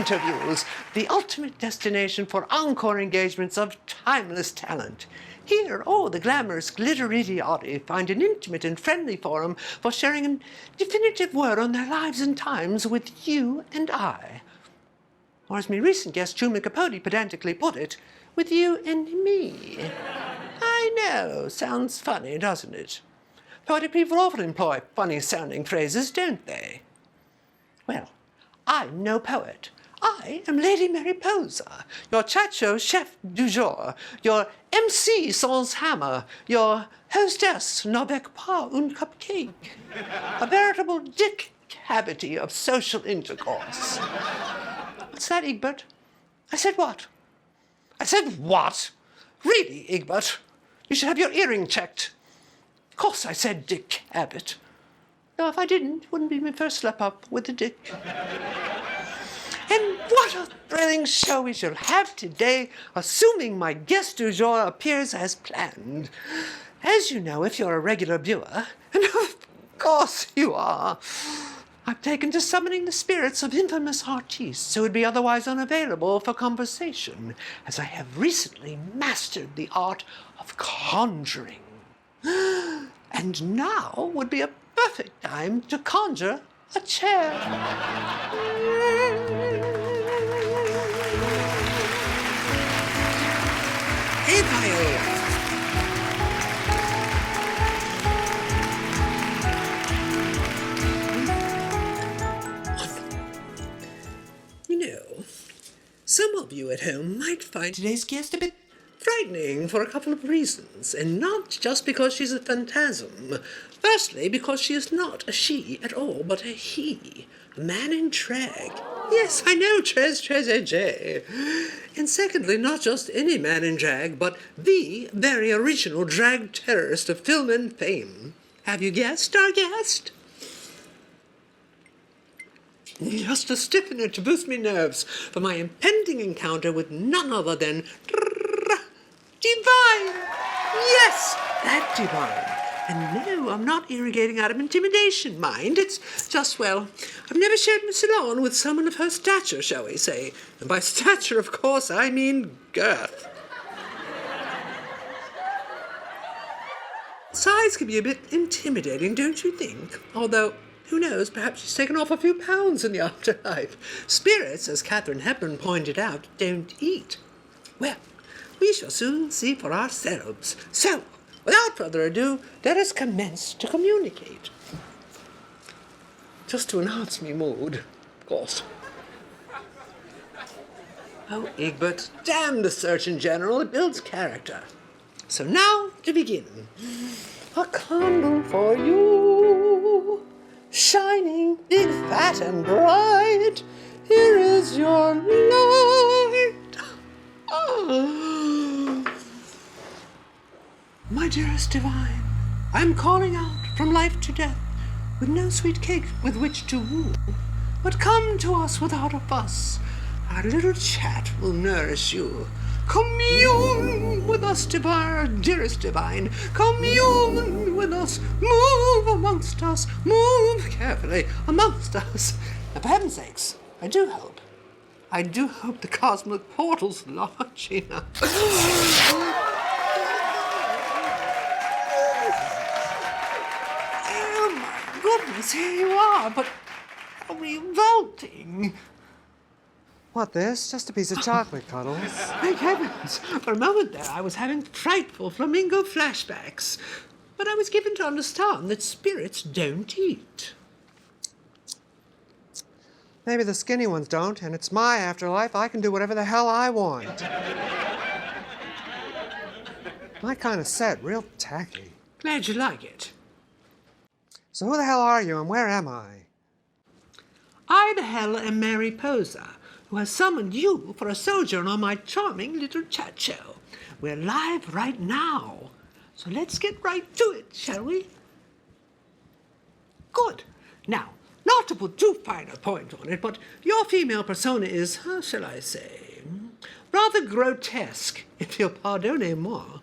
interviews, the ultimate destination for encore engagements of timeless talent. Here, the glamorous glitterati find an intimate and friendly forum for sharing a definitive word on their lives and times with you and I. Or as my recent guest, Gimmicks, pedantically put it, with you and me. I know, sounds funny, doesn't it? Poetic people often employ funny-sounding phrases, don't they? Well, I'm no poet. I am Lady Mary Pozah, your chat show chef du jour, your MC sans hammer, your hostess n'avec pas un cupcake. A veritable dick cavity of social intercourse. What's that, Egbert? I said what? I said what? Really, Egbert? You should have your earring checked. Of course I said Dick Abbott. No, if I didn't, it wouldn't be my first slap-up with the Dick. And what a thrilling show we shall have today, assuming my guest du jour appears as planned. As you know, if you're a regular viewer, and of course you are, I've taken to summoning the spirits of infamous artistes who would be otherwise unavailable for conversation, as I have recently mastered the art of conjuring. And now would be a perfect time to conjure a chair. Hey, Viola. You know, some of you at home might find today's guest a bit frightening for a couple of reasons, and not just because she's a phantasm. Firstly, because she is not a she at all, but a he, a man in drag. Yes, I know, Trez. And secondly, not just any man in drag, but the very original drag terrorist of film and fame. Have you guessed our guest? Just a stiffener to boost me nerves for my impending encounter with none other than Divine! Yes, that Divine. And no, I'm not irrigating out of intimidation, mind. It's just, well, I've never shared my salon with someone of her stature, shall we say. And by stature, of course, I mean girth. Size can be a bit intimidating, don't you think? Although, who knows, perhaps she's taken off a few pounds in the afterlife. Spirits, as Katharine Hepburn pointed out, don't eat. Well, we shall soon see for ourselves. So, without further ado, let us commence to communicate. Just to enhance me mood, of course. Oh, Egbert, damn the Surgeon General, it builds character. So now, to begin. A candle for you, shining big, fat, and bright. Here is your light. My dearest Divine, I'm calling out from life to death, with no sweet cake with which to woo, but come to us without a fuss. Our little chat will nourish you. Commune with us, dearest Divine. Commune with us. Move amongst us. Move carefully amongst us. Now, for heaven's sakes, I do hope the cosmic portal's large enough. Oh my goodness, here you are, but how revolting. What, this? Just a piece of chocolate, Cuddles. Thank heavens. For a moment there, I was having frightful flamingo flashbacks. But I was given to understand that spirits don't eat. Maybe the skinny ones don't, and it's my afterlife. I can do whatever the hell I want. My kind of set, real tacky. Glad you like it. So who the hell are you, and where am I? I the hell am Mary Pozah, who has summoned you for a sojourn on my charming little chat show. We're live right now, so let's get right to it, shall we? Good. Now, not to put too fine a point on it, but your female persona is, how shall I say, rather grotesque, if you'll pardonnez-moi.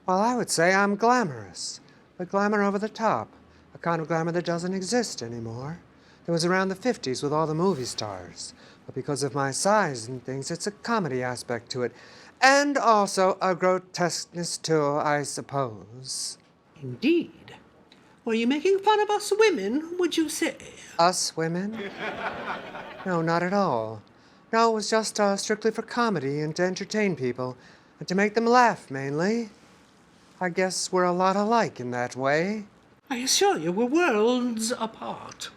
Well, I would say I'm glamorous, but glamour over the top, a kind of glamour that doesn't exist anymore. It was around the 50s with all the movie stars. But because of my size and things, it's a comedy aspect to it. And also a grotesqueness too, I suppose. Indeed. Were you making fun of us women, would you say? Us women? No, not at all. No, it was just strictly for comedy and to entertain people, and to make them laugh, mainly. I guess we're a lot alike in that way. I assure you, we're worlds apart.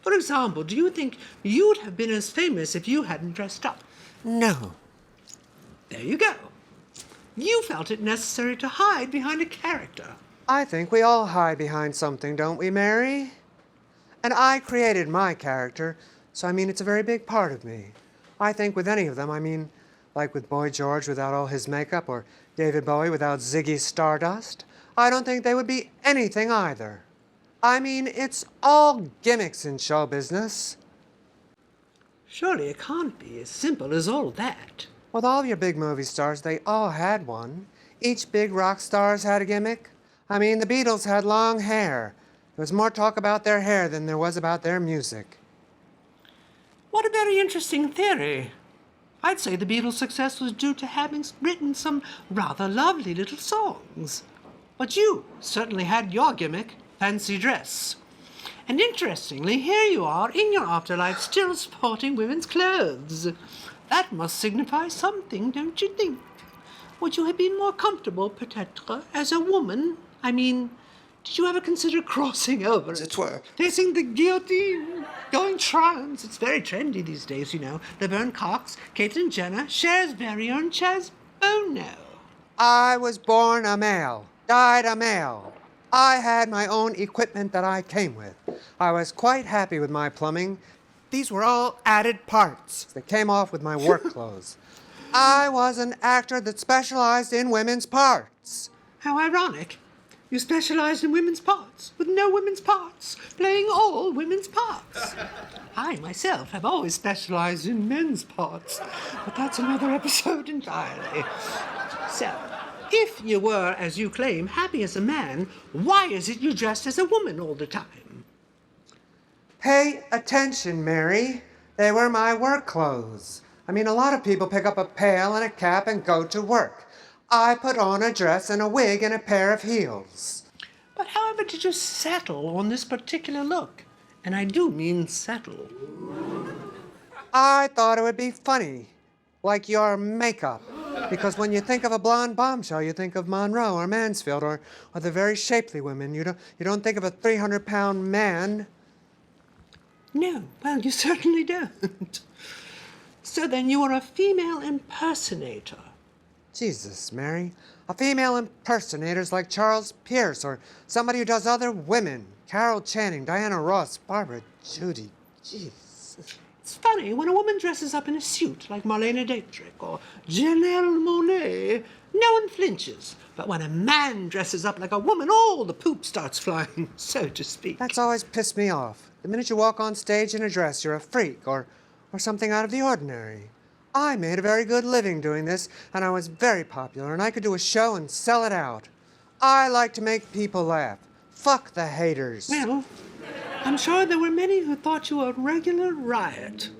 For example, do you think you'd have been as famous if you hadn't dressed up? No. There you go. You felt it necessary to hide behind a character. I think we all hide behind something, don't we, Mary? And I created my character, so I mean it's a very big part of me. I think with any of them, I mean, like with Boy George without all his makeup, or David Bowie without Ziggy Stardust, I don't think they would be anything either. I mean, it's all gimmicks in show business. Surely it can't be as simple as all that. With all your big movie stars, they all had one. Each big rock star's had a gimmick. I mean, the Beatles had long hair. There was more talk about their hair than there was about their music. What a very interesting theory. I'd say the Beatles' success was due to having written some rather lovely little songs. But you certainly had your gimmick, fancy dress. And interestingly, here you are in your afterlife still sporting women's clothes. That must signify something, don't you think? Would you have been more comfortable, peut-être, as a woman? I mean, did you ever consider crossing over, as it were, facing the guillotine, going trans? It's very trendy these days, you know. Laverne Cox, Caitlyn Jenner, Cher's very own Chaz Bono. I was born a male, died a male. I had my own equipment that I came with. I was quite happy with my plumbing. These were all added parts that came off with my work clothes. I was an actor that specialized in women's parts. How ironic. You specialized in women's parts, with no women's parts, playing all women's parts. I, myself, have always specialized in men's parts, but that's another episode entirely. So, if you were, as you claim, happy as a man, why is it you dressed as a woman all the time? Pay attention, Mary. They were my work clothes. I mean, a lot of people pick up a pail and a cap and go to work. I put on a dress and a wig and a pair of heels. But however did you settle on this particular look? And I do mean settle. I thought it would be funny, like your makeup. Because when you think of a blonde bombshell, you think of Monroe or Mansfield or the very shapely women. You don't think of a 300-pound man. No, well, you certainly don't. So then you are a female impersonator. Jesus, Mary. A female impersonator's like Charles Pierce or somebody who does other women. Carol Channing, Diana Ross, Barbara Judy. Jesus. It's funny, when a woman dresses up in a suit like Marlene Dietrich or Janelle Monáe, no one flinches. But when a man dresses up like a woman, all the poop starts flying, so to speak. That's always pissed me off. The minute you walk on stage in a dress, you're a freak or something out of the ordinary. I made a very good living doing this, and I was very popular, and I could do a show and sell it out. I like to make people laugh. Fuck the haters. Well, I'm sure there were many who thought you a regular riot.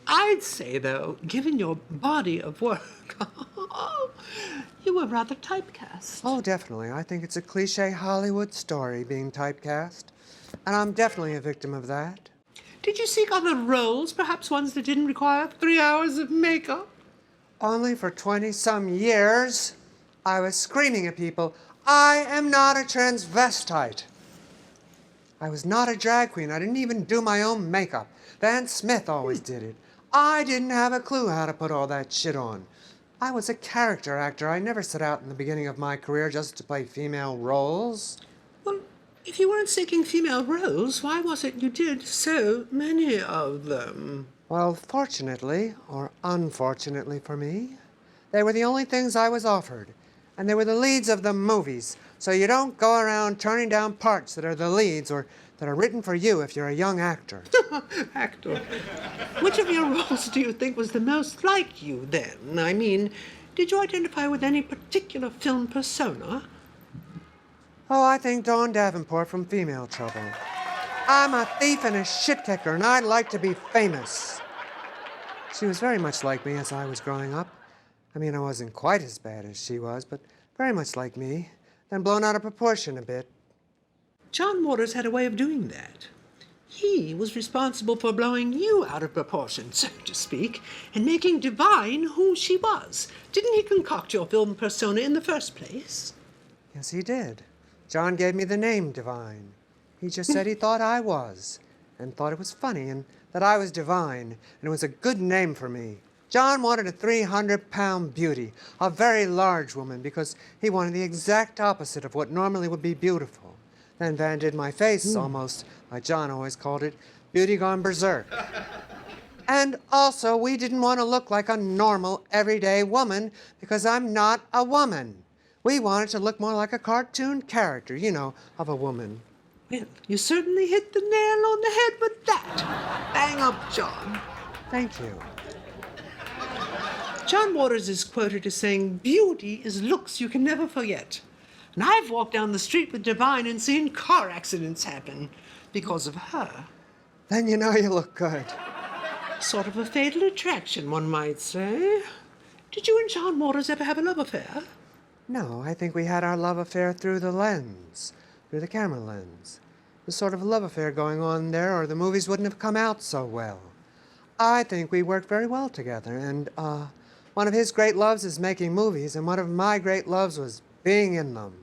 I'd say, though, given your body of work, you were rather typecast. Oh, definitely. I think it's a cliché Hollywood story, being typecast. And I'm definitely a victim of that. Did you seek other roles, perhaps ones that didn't require 3 hours of makeup? Only for 20-some years, I was screaming at people, I am not a transvestite. I was not a drag queen. I didn't even do my own makeup. Van Smith always did it. I didn't have a clue how to put all that shit on. I was a character actor. I never set out in the beginning of my career just to play female roles. Well, if you weren't seeking female roles, why was it you did so many of them? Well, fortunately, or unfortunately for me, they were the only things I was offered. And they were the leads of the movies. So you don't go around turning down parts that are the leads or that are written for you if you're a young actor. Actor. Which of your roles do you think was the most like you then? I mean, did you identify with any particular film persona? Oh, I think Dawn Davenport from Female Trouble. I'm a thief and a shit kicker, and I'd like to be famous. She was very much like me as I was growing up. I mean, I wasn't quite as bad as she was, but very much like me, then blown out of proportion a bit. John Waters had a way of doing that. He was responsible for blowing you out of proportion, so to speak, and making Divine who she was. Didn't he concoct your film persona in the first place? Yes, he did. John gave me the name Divine. He just said he thought I was, and thought it was funny, and that I was divine, and it was a good name for me. John wanted a 300-pound beauty, a very large woman, because he wanted the exact opposite of what normally would be beautiful. Then Van did my face almost, like John always called it, beauty gone berserk. And also, we didn't want to look like a normal, everyday woman, because I'm not a woman. We wanted to look more like a cartoon character, you know, of a woman. Well, you certainly hit the nail on the head with that. Bang up, John. Thank you. John Waters is quoted as saying, "Beauty is looks you can never forget." And I've walked down the street with Divine and seen car accidents happen because of her. Then you know you look good. Sort of a fatal attraction, one might say. Did you and John Waters ever have a love affair? No, I think we had our love affair through the lens, through the camera lens. The sort of love affair going on there, or the movies wouldn't have come out so well. I think we worked very well together, and one of his great loves is making movies, and one of my great loves was being in them.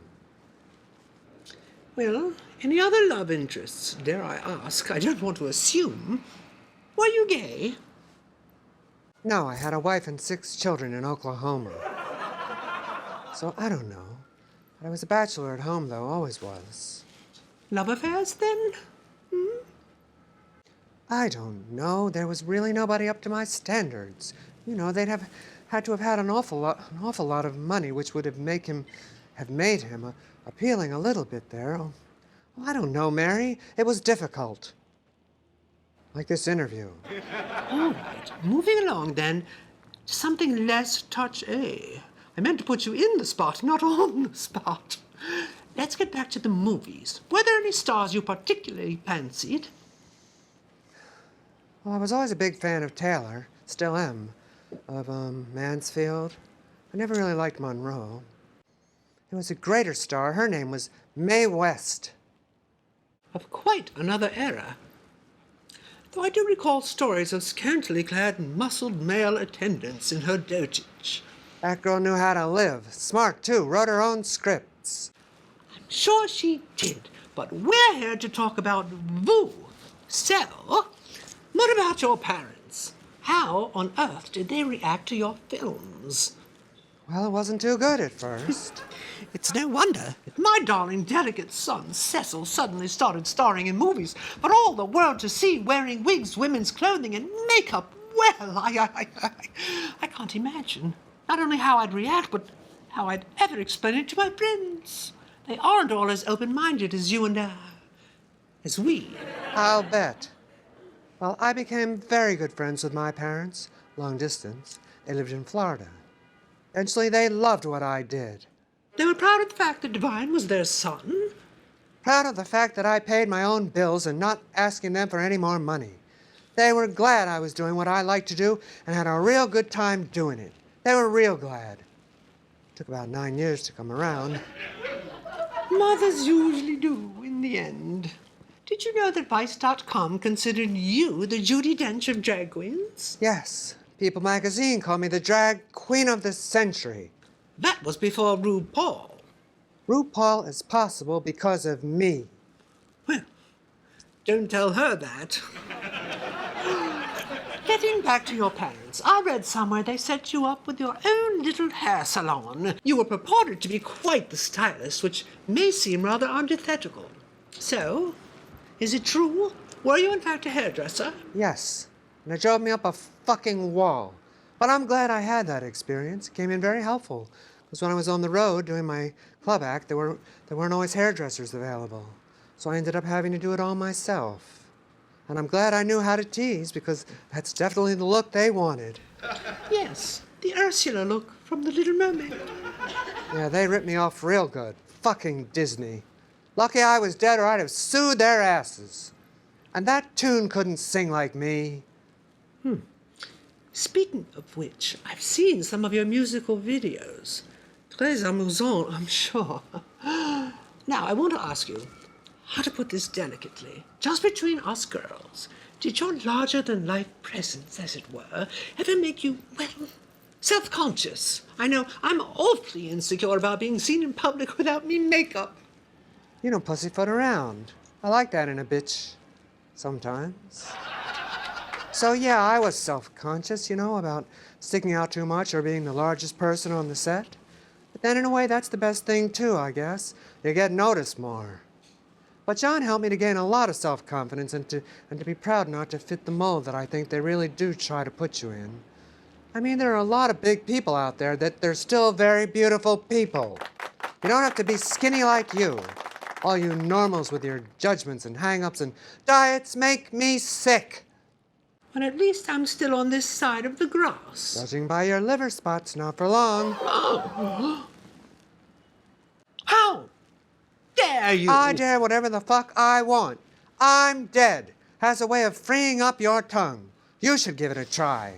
Well, any other love interests, dare I ask? I don't want to assume. Were you gay? No, I had a wife and 6 children in Oklahoma. So I don't know. I was a bachelor at home, though, always was. Love affairs, then? I don't know. There was really nobody up to my standards. You know, they'd have had to have had an awful lot of money, which would have made him appealing a little bit there. Oh, I don't know, Mary. It was difficult. Like this interview. All right, moving along, then. Something less touchy. I meant to put you in the spot, not on the spot. Let's get back to the movies. Were there any stars you particularly fancied? Well, I was always a big fan of Taylor, still am, of Mansfield. I never really liked Monroe. There was a greater star. Her name was Mae West. Of quite another era. Though I do recall stories of scantily clad and muscled male attendants in her dotage. That girl knew how to live. Smart, too. Wrote her own scripts. I'm sure she did, but we're here to talk about Vu. So, what about your parents? How on earth did they react to your films? Well, it wasn't too good at first. It's no wonder that my darling, delicate son, Cecil, suddenly started starring in movies for all the world to see, wearing wigs, women's clothing, and makeup. Well, I can't imagine not only how I'd react, but how I'd ever explain it to my friends. They aren't all as open-minded as you and I, as we. I'll bet. Well, I became very good friends with my parents, long distance. They lived in Florida. Eventually, they loved what I did. They were proud of the fact that Divine was their son. Proud of the fact that I paid my own bills and not asking them for any more money. They were glad I was doing what I liked to do and had a real good time doing it. They were real glad. It took about 9 years to come around. Mothers usually do in the end. Did you know that Vice.com considered you the Judi Dench of drag queens? Yes. People magazine called me the drag queen of the century. That was before RuPaul. RuPaul is possible because of me. Well, don't tell her that. Getting back to your parents, I read somewhere they set you up with your own little hair salon. You were purported to be quite the stylist, which may seem rather antithetical. So, is it true? Were you in fact a hairdresser? Yes, and it drove me up a fucking wall. But I'm glad I had that experience. It came in very helpful. Because when I was on the road doing my club act, there weren't always hairdressers available. So I ended up having to do it all myself. And I'm glad I knew how to tease, because that's definitely the look they wanted. Yes, the Ursula look from The Little Mermaid. Yeah, they ripped me off real good. Fucking Disney. Lucky I was dead, or I'd have sued their asses. And that tune couldn't sing like me. Speaking of which, I've seen some of your musical videos. Très amusant, I'm sure. Now, I want to ask you, how to put this delicately, just between us girls, did your larger-than-life presence, as it were, ever make you, well, self-conscious? I know I'm awfully insecure about being seen in public without me makeup. You don't pussyfoot around. I like that in a bitch. Sometimes. So yeah, I was self-conscious, about sticking out too much or being the largest person on the set. But then in a way, that's the best thing too, I guess. You get noticed more. But John helped me to gain a lot of self-confidence and to be proud not to fit the mold that I think they really do try to put you in. I mean, there are a lot of big people out there that they're still very beautiful people. You don't have to be skinny like you. All you normals with your judgments and hang-ups and diets make me sick. But at least I'm still on this side of the grass. Judging by your liver spots, not for long. How dare you? I dare whatever the fuck I want. I'm dead. Has a way of freeing up your tongue. You should give it a try.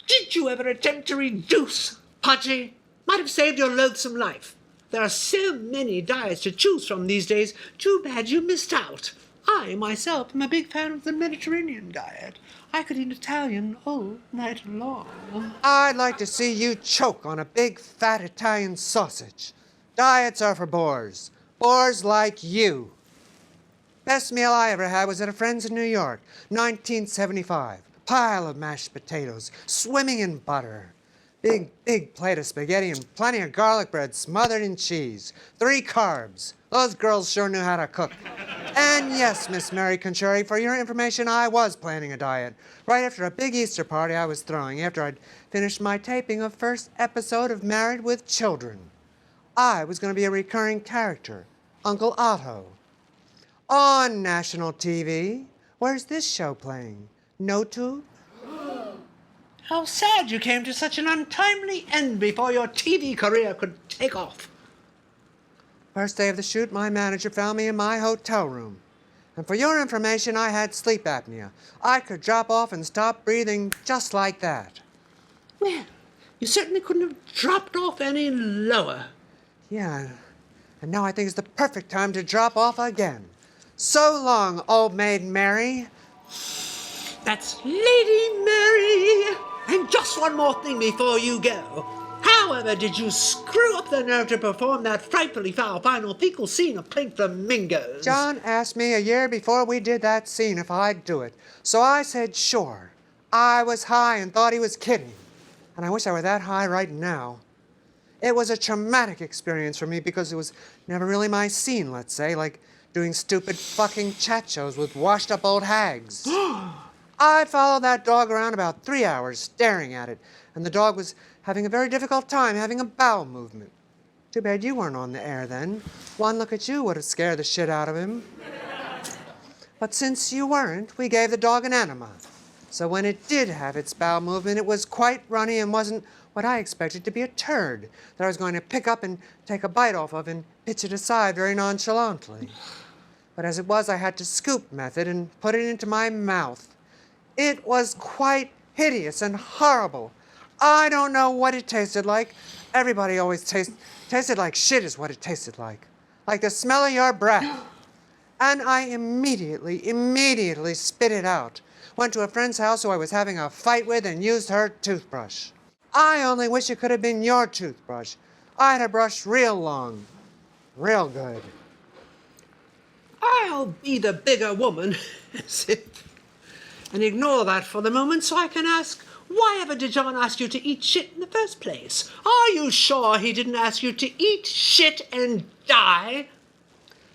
Did you ever attempt to reduce, Pudgy? Might have saved your loathsome life. There are so many diets to choose from these days. Too bad you missed out. I, myself, am a big fan of the Mediterranean diet. I could eat Italian all night long. I'd like to see you choke on a big, fat Italian sausage. Diets are for bores. Bores like you. Best meal I ever had was at a friend's in New York, 1975. Pile of mashed potatoes, swimming in butter. Big, big plate of spaghetti and plenty of garlic bread smothered in cheese. 3 carbs. Those girls sure knew how to cook. And yes, Miss Mary Contrary, for your information, I was planning a diet. Right after a big Easter party I was throwing, after I'd finished my taping of first episode of Married with Children. I was going to be a recurring character, Uncle Otto. On national TV. Where's this show playing? No tube? How sad you came to such an untimely end before your TV career could take off. First day of the shoot, my manager found me in my hotel room. And for your information, I had sleep apnea. I could drop off and stop breathing just like that. Well, you certainly couldn't have dropped off any lower. Yeah, and now I think it's the perfect time to drop off again. So long, old maid Mary. That's Lady Mary. And just one more thing before you go. However did you screw up the nerve to perform that frightfully foul final fecal scene of pink flamingos? John asked me a year before we did that scene if I'd do it. So I said sure. I was high and thought he was kidding. And I wish I were that high right now. It was a traumatic experience for me because it was never really my scene, let's say, like doing stupid fucking chat shows with washed-up old hags. I followed that dog around about 3 hours, staring at it, and the dog was having a very difficult time having a bowel movement. Too bad you weren't on the air then. One look at you would have scared the shit out of him. But since you weren't, we gave the dog an enema. So when it did have its bowel movement, it was quite runny and wasn't what I expected to be a turd that I was going to pick up and take a bite off of and pitch it aside very nonchalantly. But as it was, I had to scoop method and put it into my mouth. It was quite hideous and horrible. I don't know what it tasted like. Everybody always tasted like shit is what it tasted like. Like the smell of your breath. And I immediately spit it out. Went to a friend's house who I was having a fight with and used her toothbrush. I only wish it could have been your toothbrush. I'd have brushed real long. Real good. I'll be the bigger woman, and ignore that for the moment so I can ask, why ever did John ask you to eat shit in the first place? Are you sure he didn't ask you to eat shit and die?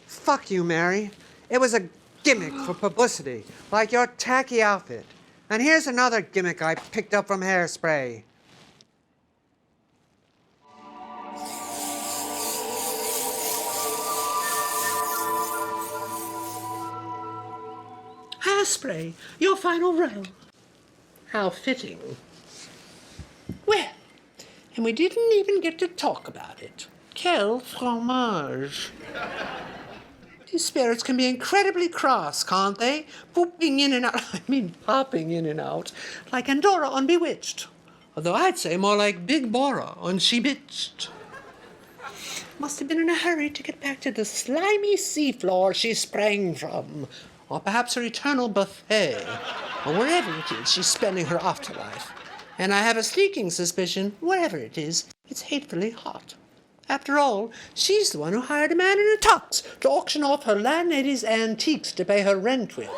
Fuck you, Mary. It was a gimmick for publicity, like your tacky outfit. And here's another gimmick I picked up from Hairspray. Hairspray, your final role. How fitting. Well, and we didn't even get to talk about it. Quel fromage. These spirits can be incredibly cross, can't they? Popping in and out, popping in and out, like Andorra on Bewitched. Although I'd say more like Big Bora on She Bitched. Must have been in a hurry to get back to the slimy seafloor she sprang from. Or perhaps her eternal buffet. Or wherever it is she's spending her afterlife. And I have a sneaking suspicion, wherever it is, it's hatefully hot. After all, she's the one who hired a man in a tux to auction off her landlady's antiques to pay her rent with.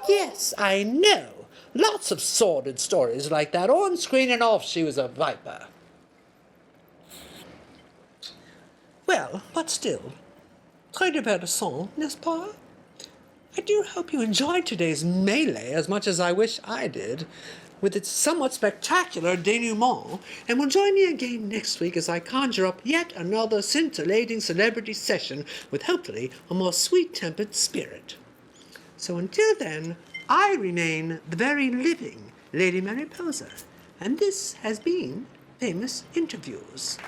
Yes, I know. Lots of sordid stories like that, on screen and off she was a viper. Well, but still, très divertissant, n'est-ce pas? I do hope you enjoyed today's melee as much as I wish I did, with its somewhat spectacular denouement, and will join me again next week as I conjure up yet another scintillating celebrity session with hopefully a more sweet-tempered spirit. So until then, I remain the very living Lady Mary Pozah, and this has been Famous Interviews.